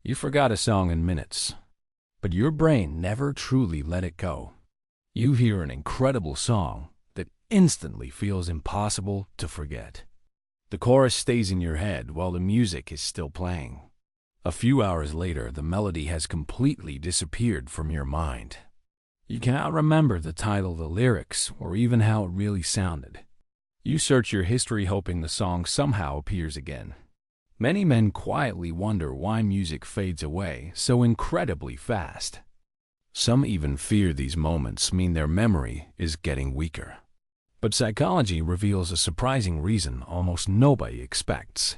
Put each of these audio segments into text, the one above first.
You forgot a song in minutes, but your brain never truly let it go. You hear an incredible song that instantly feels impossible to forget. The chorus stays in your head while the music is still playing. A few hours later, the melody has completely disappeared from your mind. You cannot remember the title, the lyrics, or even how it really sounded. You search your history hoping the song somehow appears again. Many men quietly wonder why music fades away so incredibly fast. Some even fear these moments mean their memory is getting weaker. But psychology reveals a surprising reason almost nobody expects.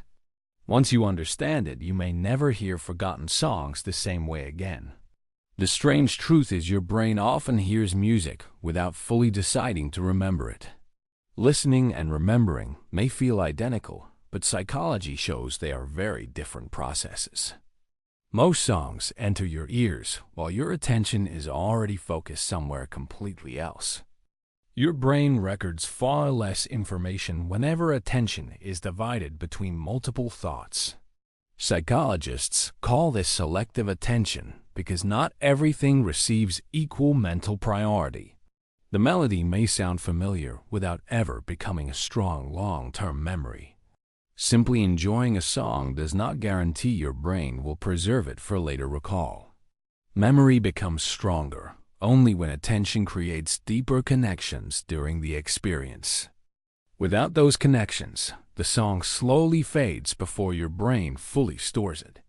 Once you understand it, you may never hear forgotten songs the same way again. The strange truth is your brain often hears music without fully deciding to remember it. Listening and remembering may feel identical, but psychology shows they are very different processes. Most songs enter your ears while your attention is already focused somewhere completely else. Your brain records far less information whenever attention is divided between multiple thoughts. Psychologists call this selective attention because not everything receives equal mental priority. The melody may sound familiar without ever becoming a strong long-term memory. Simply enjoying a song does not guarantee your brain will preserve it for later recall. Memory becomes stronger only when attention creates deeper connections during the experience. Without those connections, the song slowly fades before your brain fully stores it.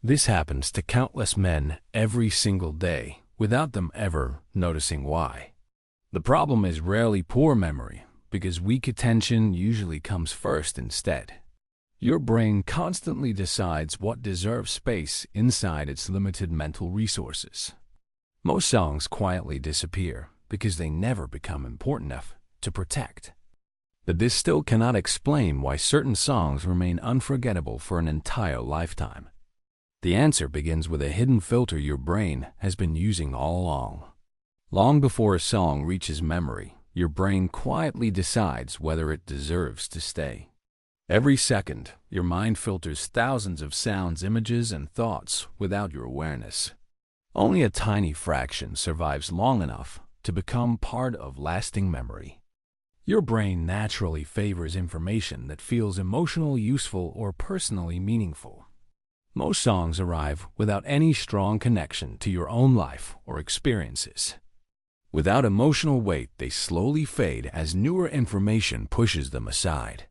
This happens to countless men every single day without them ever noticing why. The problem is rarely poor memory, because weak attention usually comes first instead. Your brain constantly decides what deserves space inside its limited mental resources. Most songs quietly disappear because they never become important enough to protect. But this still cannot explain why certain songs remain unforgettable for an entire lifetime. The answer begins with a hidden filter your brain has been using all along. Long before a song reaches memory, your brain quietly decides whether it deserves to stay. Every second, your mind filters thousands of sounds, images, and thoughts without your awareness. Only a tiny fraction survives long enough to become part of lasting memory. Your brain naturally favors information that feels emotionally useful or personally meaningful. Most songs arrive without any strong connection to your own life or experiences. Without emotional weight, they slowly fade as newer information pushes them aside.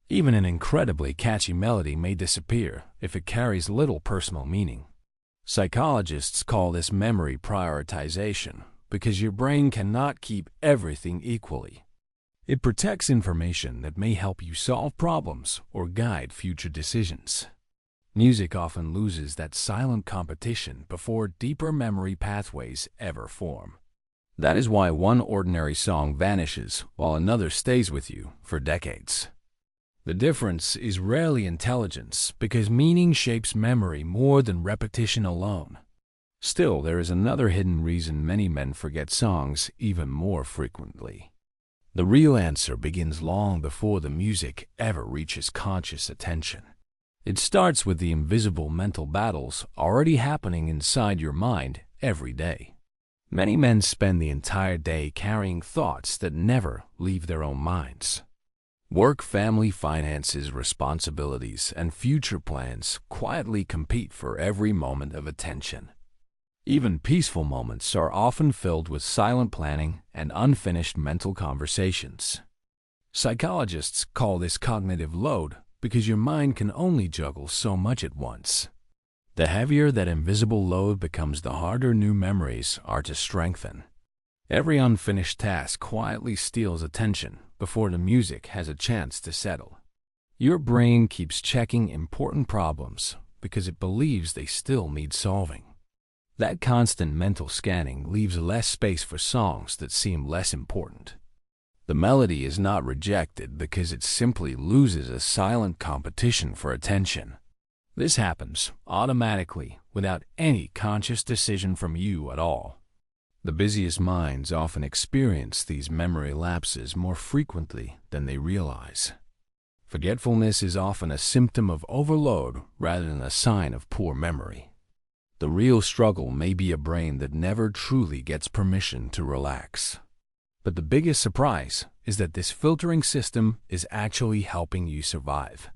Even an incredibly catchy melody may disappear if it carries little personal meaning. Psychologists call this memory prioritization because your brain cannot keep everything equally. It protects information that may help you solve problems or guide future decisions. Music often loses that silent competition before deeper memory pathways ever form. That is why one ordinary song vanishes while another stays with you for decades. The difference is rarely intelligence, because meaning shapes memory more than repetition alone. Still, there is another hidden reason many men forget songs even more frequently. The real answer begins long before the music ever reaches conscious attention. It starts with the invisible mental battles already happening inside your mind every day. Many men spend the entire day carrying thoughts that never leave their own minds. Work, family, finances, responsibilities, and future plans quietly compete for every moment of attention. Even peaceful moments are often filled with silent planning and unfinished mental conversations. Psychologists call this cognitive load because your mind can only juggle so much at once. The heavier that invisible load becomes, the harder new memories are to strengthen. Every unfinished task quietly steals attention before the music has a chance to settle. Your brain keeps checking important problems because it believes they still need solving. That constant mental scanning leaves less space for songs that seem less important. The melody is not rejected because it simply loses a silent competition for attention. This happens automatically without any conscious decision from you at all. The busiest minds often experience these memory lapses more frequently than they realize. Forgetfulness is often a symptom of overload rather than a sign of poor memory. The real struggle may be a brain that never truly gets permission to relax. But the biggest surprise is that this filtering system is actually helping you survive.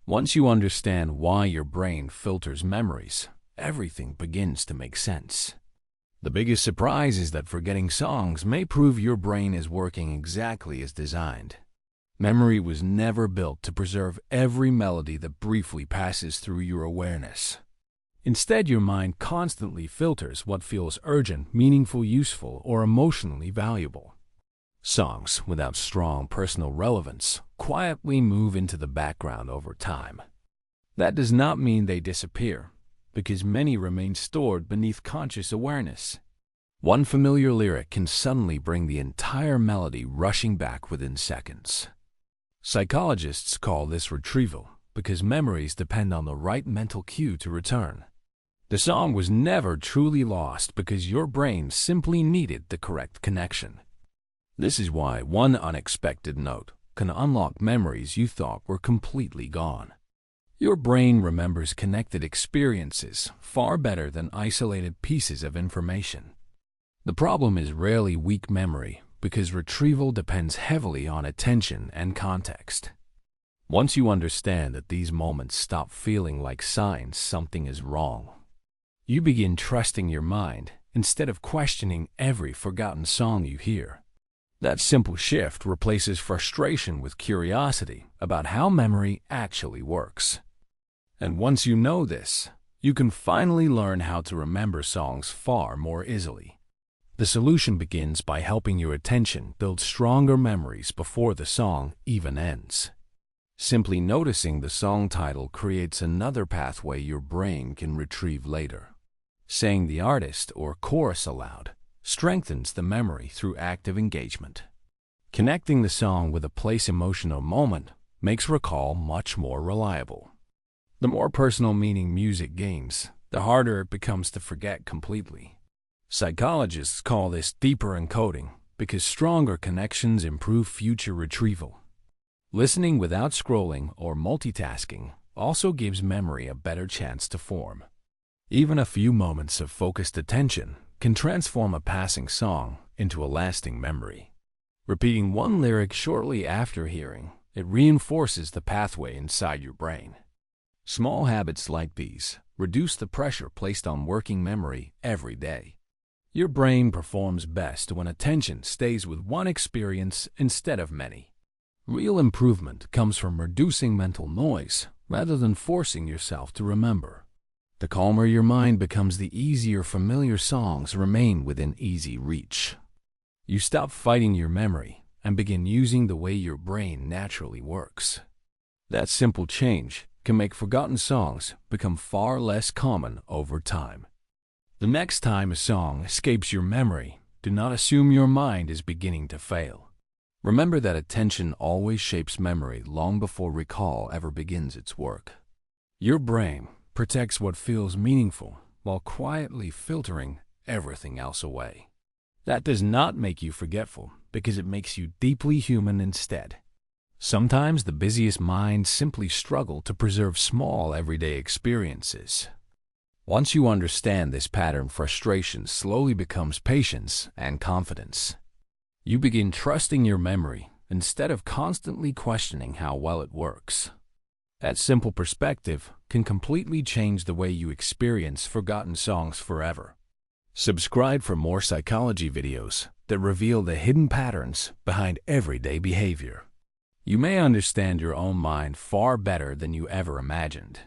Once you understand why your brain filters memories, everything begins to make sense. The biggest surprise is that forgetting songs may prove your brain is working exactly as designed. Memory was never built to preserve every melody that briefly passes through your awareness. Instead, your mind constantly filters what feels urgent, meaningful, useful, or emotionally valuable. Songs without strong personal relevance quietly move into the background over time. That does not mean they disappear, because many remain stored beneath conscious awareness. One familiar lyric can suddenly bring the entire melody rushing back within seconds. Psychologists call this retrieval because memories depend on the right mental cue to return. The song was never truly lost because your brain simply needed the correct connection. This is why one unexpected note can unlock memories you thought were completely gone. Your brain remembers connected experiences far better than isolated pieces of information. The problem is rarely weak memory, because retrieval depends heavily on attention and context. Once you understand that these moments stop feeling like signs something is wrong, you begin trusting your mind instead of questioning every forgotten song you hear. That simple shift replaces frustration with curiosity about how memory actually works. And once you know this, you can finally learn how to remember songs far more easily. The solution begins by helping your attention build stronger memories before the song even ends. Simply noticing the song title creates another pathway your brain can retrieve later. Saying the artist or chorus aloud strengthens the memory through active engagement. Connecting the song with a place emotional moment makes recall much more reliable. The more personal meaning music gains, the harder it becomes to forget completely. Psychologists call this deeper encoding because stronger connections improve future retrieval. Listening without scrolling or multitasking also gives memory a better chance to form. Even a few moments of focused attention can transform a passing song into a lasting memory. Repeating one lyric shortly after hearing it reinforces the pathway inside your brain. Small habits like these reduce the pressure placed on working memory every day. Your brain performs best when attention stays with one experience instead of many. Real improvement comes from reducing mental noise rather than forcing yourself to remember. The calmer your mind becomes, the easier familiar songs remain within easy reach. You stop fighting your memory and begin using the way your brain naturally works. That simple change can make forgotten songs become far less common over time. The next time a song escapes your memory, do not assume your mind is beginning to fail. Remember that attention always shapes memory long before recall ever begins its work. Your brain protects what feels meaningful while quietly filtering everything else away. That does not make you forgetful, because it makes you deeply human instead. Sometimes the busiest minds simply struggle to preserve small everyday experiences. Once you understand this pattern, frustration slowly becomes patience and confidence. You begin trusting your memory instead of constantly questioning how well it works. That simple perspective can completely change the way you experience forgotten songs forever. Subscribe for more psychology videos that reveal the hidden patterns behind everyday behavior. You may understand your own mind far better than you ever imagined.